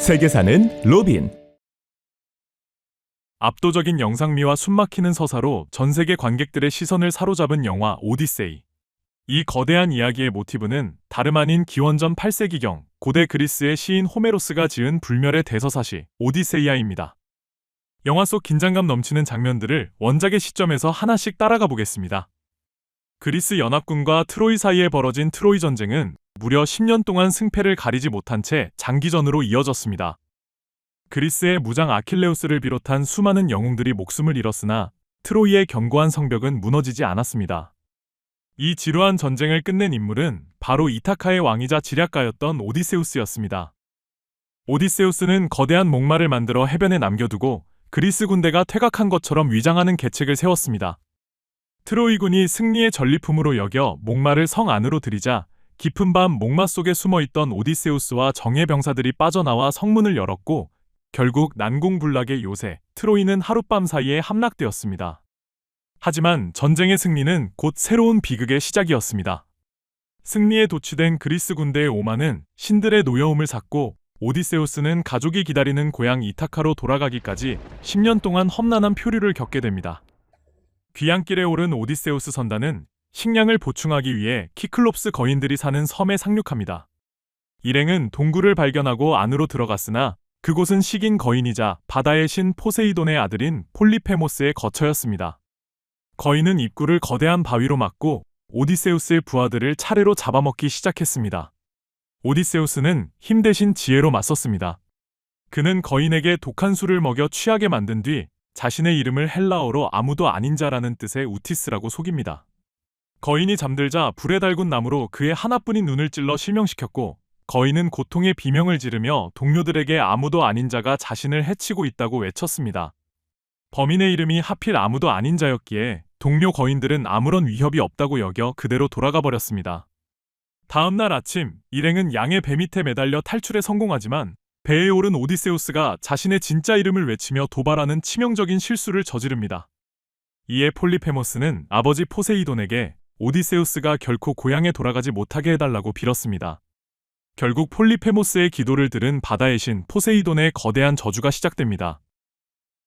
세계사는 로빈. 압도적인 영상미와 숨막히는 서사로 전 세계 관객들의 시선을 사로잡은 영화 오디세이. 이 거대한 이야기의 모티브는 다름 아닌 기원전 8세기경 고대 그리스의 시인 호메로스가 지은 불멸의 대서사시 오디세이아입니다. 영화 속 긴장감 넘치는 장면들을 원작의 시점에서 하나씩 따라가 보겠습니다. 그리스 연합군과 트로이 사이에 벌어진 트로이 전쟁은 무려 10년 동안 승패를 가리지 못한 채 장기전으로 이어졌습니다. 그리스의 무장 아킬레우스를 비롯한 수많은 영웅들이 목숨을 잃었으나 트로이의 견고한 성벽은 무너지지 않았습니다. 이 지루한 전쟁을 끝낸 인물은 바로 이타카의 왕이자 지략가였던 오디세우스였습니다. 오디세우스는 거대한 목마를 만들어 해변에 남겨두고 그리스 군대가 퇴각한 것처럼 위장하는 계책을 세웠습니다. 트로이군이 승리의 전리품으로 여겨 목마를 성 안으로 들이자 깊은 밤 목마 속에 숨어있던 오디세우스와 정예 병사들이 빠져나와 성문을 열었고 결국 난공불락의 요새 트로이는 하룻밤 사이에 함락되었습니다. 하지만 전쟁의 승리는 곧 새로운 비극의 시작이었습니다. 승리에 도취된 그리스 군대의 오만은 신들의 노여움을 샀고 오디세우스는 가족이 기다리는 고향 이타카로 돌아가기까지 10년 동안 험난한 표류를 겪게 됩니다. 귀향길에 오른 오디세우스 선단은 식량을 보충하기 위해 키클롭스 거인들이 사는 섬에 상륙합니다. 일행은 동굴을 발견하고 안으로 들어갔으나 그곳은 식인 거인이자 바다의 신 포세이돈의 아들인 폴리페모스의 거처였습니다. 거인은 입구를 거대한 바위로 막고 오디세우스의 부하들을 차례로 잡아먹기 시작했습니다. 오디세우스는 힘 대신 지혜로 맞섰습니다. 그는 거인에게 독한 술을 먹여 취하게 만든 뒤 자신의 이름을 헬라어로 아무도 아닌 자라는 뜻의 우티스라고 속입니다. 거인이 잠들자 불에 달군 나무로 그의 하나뿐인 눈을 찔러 실명시켰고 거인은 고통의 비명을 지르며 동료들에게 아무도 아닌 자가 자신을 해치고 있다고 외쳤습니다. 범인의 이름이 하필 아무도 아닌 자였기에 동료 거인들은 아무런 위협이 없다고 여겨 그대로 돌아가 버렸습니다. 다음 날 아침, 일행은 양의 배 밑에 매달려 탈출에 성공하지만 배에 오른 오디세우스가 자신의 진짜 이름을 외치며 도발하는 치명적인 실수를 저지릅니다. 이에 폴리페모스는 아버지 포세이돈에게 오디세우스가 결코 고향에 돌아가지 못하게 해달라고 빌었습니다. 결국 폴리페모스의 기도를 들은 바다의 신 포세이돈의 거대한 저주가 시작됩니다.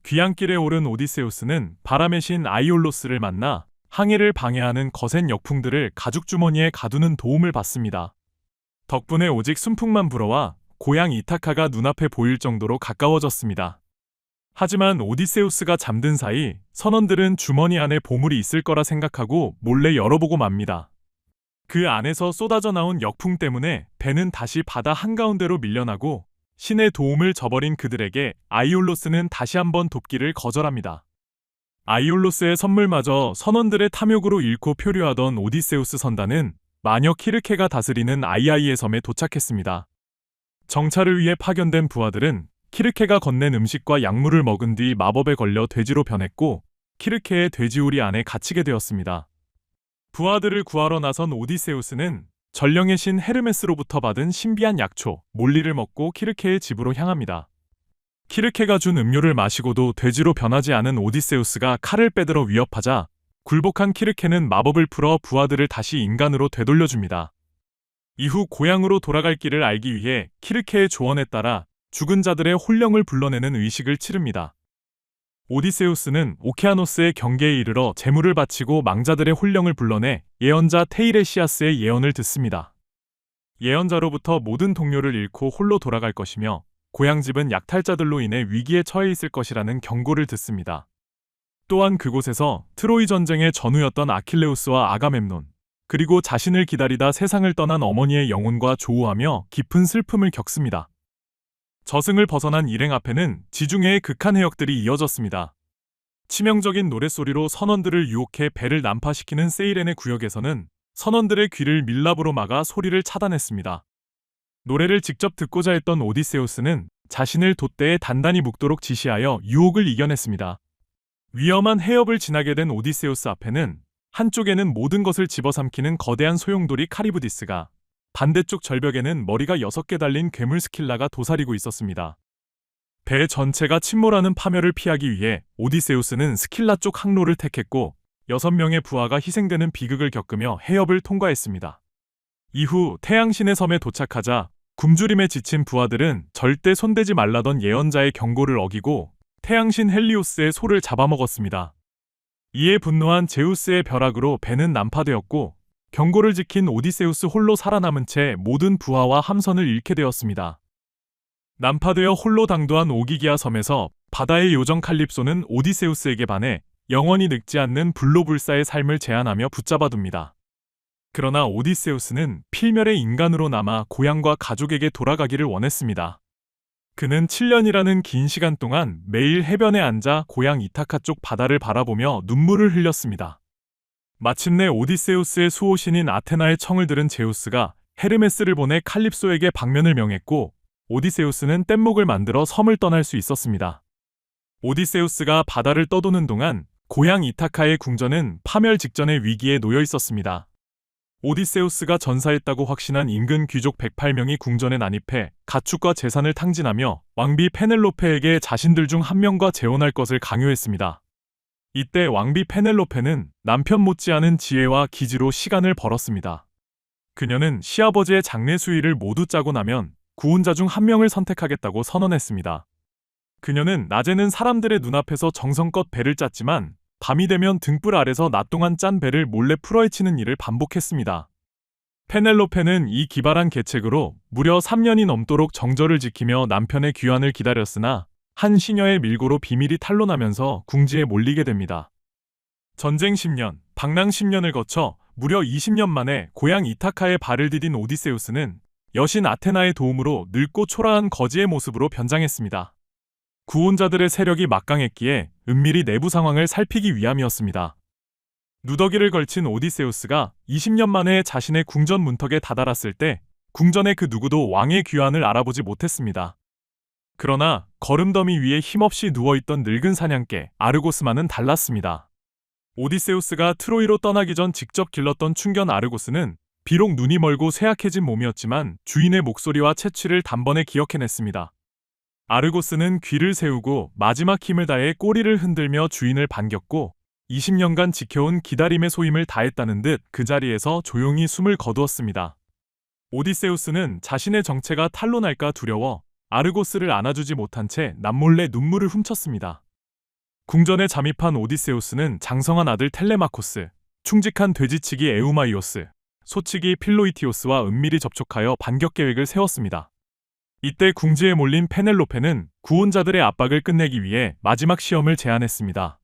귀향길에 오른 오디세우스는 바람의 신 아이올로스를 만나 항해를 방해하는 거센 역풍들을 가죽주머니에 가두는 도움을 받습니다. 덕분에 오직 순풍만 불어와 고향 이타카가 눈앞에 보일 정도로 가까워졌습니다. 하지만 오디세우스가 잠든 사이 선원들은 주머니 안에 보물이 있을 거라 생각하고 몰래 열어보고 맙니다. 그 안에서 쏟아져 나온 역풍 때문에 배는 다시 바다 한가운데로 밀려나고 신의 도움을 저버린 그들에게 아이올로스는 다시 한번 돕기를 거절합니다. 아이올로스의 선물마저 선원들의 탐욕으로 잃고 표류하던 오디세우스 선단은 마녀 키르케가 다스리는 아이아이의 섬에 도착했습니다. 정찰을 위해 파견된 부하들은 키르케가 건넨 음식과 약물을 먹은 뒤 마법에 걸려 돼지로 변했고 키르케의 돼지우리 안에 갇히게 되었습니다. 부하들을 구하러 나선 오디세우스는 전령의 신 헤르메스로부터 받은 신비한 약초 몰리를 먹고 키르케의 집으로 향합니다. 키르케가 준 음료를 마시고도 돼지로 변하지 않은 오디세우스가 칼을 빼들어 위협하자 굴복한 키르케는 마법을 풀어 부하들을 다시 인간으로 되돌려줍니다. 이후 고향으로 돌아갈 길을 알기 위해 키르케의 조언에 따라 죽은 자들의 혼령을 불러내는 의식을 치릅니다. 오디세우스는 오케아노스의 경계에 이르러 제물을 바치고 망자들의 혼령을 불러내 예언자 테이레시아스의 예언을 듣습니다. 예언자로부터 모든 동료를 잃고 홀로 돌아갈 것이며 고향집은 약탈자들로 인해 위기에 처해 있을 것이라는 경고를 듣습니다. 또한 그곳에서 트로이 전쟁의 전우였던 아킬레우스와 아가멤논, 그리고 자신을 기다리다 세상을 떠난 어머니의 영혼과 조우하며 깊은 슬픔을 겪습니다. 저승을 벗어난 일행 앞에는 지중해의 극한 해역들이 이어졌습니다. 치명적인 노랫소리로 선원들을 유혹해 배를 난파시키는 세이렌의 구역에서는 선원들의 귀를 밀랍으로 막아 소리를 차단했습니다. 노래를 직접 듣고자 했던 오디세우스는 자신을 돛대에 단단히 묶도록 지시하여 유혹을 이겨냈습니다. 위험한 해협을 지나게 된 오디세우스 앞에는 한쪽에는 모든 것을 집어삼키는 거대한 소용돌이 카리부디스가, 반대쪽 절벽에는 머리가 6개 달린 괴물 스킬라가 도사리고 있었습니다. 배 전체가 침몰하는 파멸을 피하기 위해 오디세우스는 스킬라 쪽 항로를 택했고 6명의 부하가 희생되는 비극을 겪으며 해협을 통과했습니다. 이후 태양신의 섬에 도착하자 굶주림에 지친 부하들은 절대 손대지 말라던 예언자의 경고를 어기고 태양신 헬리오스의 소를 잡아먹었습니다. 이에 분노한 제우스의 벼락으로 배는 난파되었고 경고를 지킨 오디세우스 홀로 살아남은 채 모든 부하와 함선을 잃게 되었습니다. 난파되어 홀로 당도한 오기기아 섬에서 바다의 요정 칼립소는 오디세우스에게 반해 영원히 늙지 않는 불로불사의 삶을 제안하며 붙잡아둡니다. 그러나 오디세우스는 필멸의 인간으로 남아 고향과 가족에게 돌아가기를 원했습니다. 그는 7년이라는 긴 시간 동안 매일 해변에 앉아 고향 이타카 쪽 바다를 바라보며 눈물을 흘렸습니다. 마침내 오디세우스의 수호신인 아테나의 청을 들은 제우스가 헤르메스를 보내 칼립소에게 방면을 명했고 오디세우스는 뗏목을 만들어 섬을 떠날 수 있었습니다. 오디세우스가 바다를 떠도는 동안 고향 이타카의 궁전은 파멸 직전의 위기에 놓여 있었습니다. 오디세우스가 전사했다고 확신한 인근 귀족 108명이 궁전에 난입해 가축과 재산을 탕진하며 왕비 페넬로페에게 자신들 중 한 명과 재혼할 것을 강요했습니다. 이때 왕비 페넬로페는 남편 못지않은 지혜와 기지로 시간을 벌었습니다. 그녀는 시아버지의 장례 수의를 모두 짜고 나면 구혼자 중 한 명을 선택하겠다고 선언했습니다. 그녀는 낮에는 사람들의 눈앞에서 정성껏 배를 짰지만 밤이 되면 등불 아래서 낮 동안 짠 배를 몰래 풀어헤치는 일을 반복했습니다. 페넬로페는 이 기발한 계책으로 무려 3년이 넘도록 정절을 지키며 남편의 귀환을 기다렸으나 한 시녀의 밀고로 비밀이 탄로나면서 궁지에 몰리게 됩니다. 전쟁 10년, 방랑 10년을 거쳐 무려 20년 만에 고향 이타카에 발을 디딘 오디세우스는 여신 아테나의 도움으로 늙고 초라한 거지의 모습으로 변장했습니다. 구혼자들의 세력이 막강했기에 은밀히 내부 상황을 살피기 위함이었습니다. 누더기를 걸친 오디세우스가 20년 만에 자신의 궁전 문턱에 다다랐을 때 궁전의 그 누구도 왕의 귀환을 알아보지 못했습니다. 그러나 거름더미 위에 힘없이 누워있던 늙은 사냥개 아르고스만은 달랐습니다. 오디세우스가 트로이로 떠나기 전 직접 길렀던 충견 아르고스는 비록 눈이 멀고 쇠약해진 몸이었지만 주인의 목소리와 채취를 단번에 기억해냈습니다. 아르고스는 귀를 세우고 마지막 힘을 다해 꼬리를 흔들며 주인을 반겼고 20년간 지켜온 기다림의 소임을 다했다는 듯 그 자리에서 조용히 숨을 거두었습니다. 오디세우스는 자신의 정체가 탄로날까 두려워 아르고스를 안아주지 못한 채 남몰래 눈물을 훔쳤습니다. 궁전에 잠입한 오디세우스는 장성한 아들 텔레마코스, 충직한 돼지치기 에우마이오스, 소치기 필로이티오스와 은밀히 접촉하여 반격 계획을 세웠습니다. 이때 궁지에 몰린 페넬로페는 구혼자들의 압박을 끝내기 위해 마지막 시험을 제안했습니다.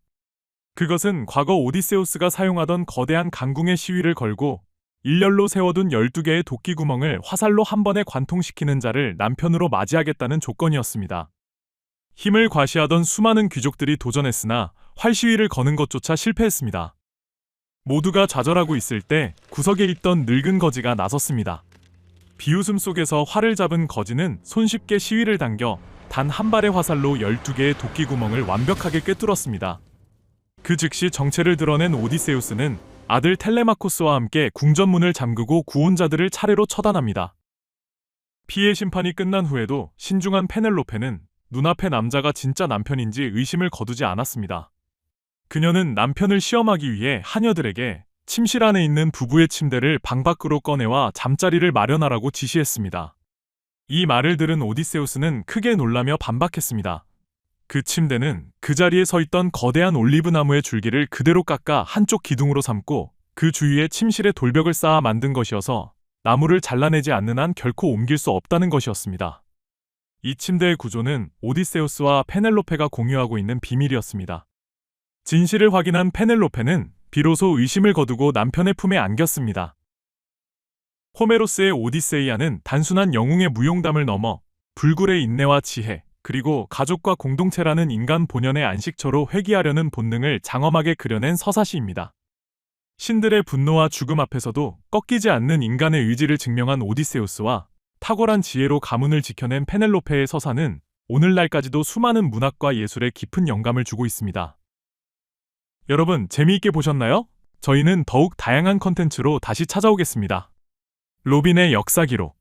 그것은 과거 오디세우스가 사용하던 거대한 강궁의 시위를 걸고 일렬로 세워둔 12개의 도끼 구멍을 화살로 한 번에 관통시키는 자를 남편으로 맞이하겠다는 조건이었습니다. 힘을 과시하던 수많은 귀족들이 도전했으나 활 시위를 거는 것조차 실패했습니다. 모두가 좌절하고 있을 때 구석에 있던 늙은 거지가 나섰습니다. 비웃음 속에서 활을 잡은 거지는 손쉽게 시위를 당겨 단 한 발의 화살로 12개의 도끼 구멍을 완벽하게 꿰뚫었습니다. 그 즉시 정체를 드러낸 오디세우스는 아들 텔레마코스와 함께 궁전문을 잠그고 구혼자들을 차례로 처단합니다. 피해 심판이 끝난 후에도 신중한 페넬로페는 눈앞의 남자가 진짜 남편인지 의심을 거두지 않았습니다. 그녀는 남편을 시험하기 위해 하녀들에게 침실 안에 있는 부부의 침대를 방 밖으로 꺼내와 잠자리를 마련하라고 지시했습니다. 이 말을 들은 오디세우스는 크게 놀라며 반박했습니다. 그 침대는 그 자리에 서 있던 거대한 올리브 나무의 줄기를 그대로 깎아 한쪽 기둥으로 삼고 그 주위에 침실의 돌벽을 쌓아 만든 것이어서 나무를 잘라내지 않는 한 결코 옮길 수 없다는 것이었습니다. 이 침대의 구조는 오디세우스와 페넬로페가 공유하고 있는 비밀이었습니다. 진실을 확인한 페넬로페는 비로소 의심을 거두고 남편의 품에 안겼습니다. 호메로스의 오디세이아는 단순한 영웅의 무용담을 넘어 불굴의 인내와 지혜, 그리고 가족과 공동체라는 인간 본연의 안식처로 회귀하려는 본능을 장엄하게 그려낸 서사시입니다. 신들의 분노와 죽음 앞에서도 꺾이지 않는 인간의 의지를 증명한 오디세우스와 탁월한 지혜로 가문을 지켜낸 페넬로페의 서사는 오늘날까지도 수많은 문학과 예술에 깊은 영감을 주고 있습니다. 여러분, 재미있게 보셨나요? 저희는 더욱 다양한 컨텐츠로 다시 찾아오겠습니다. 로빈의 역사기록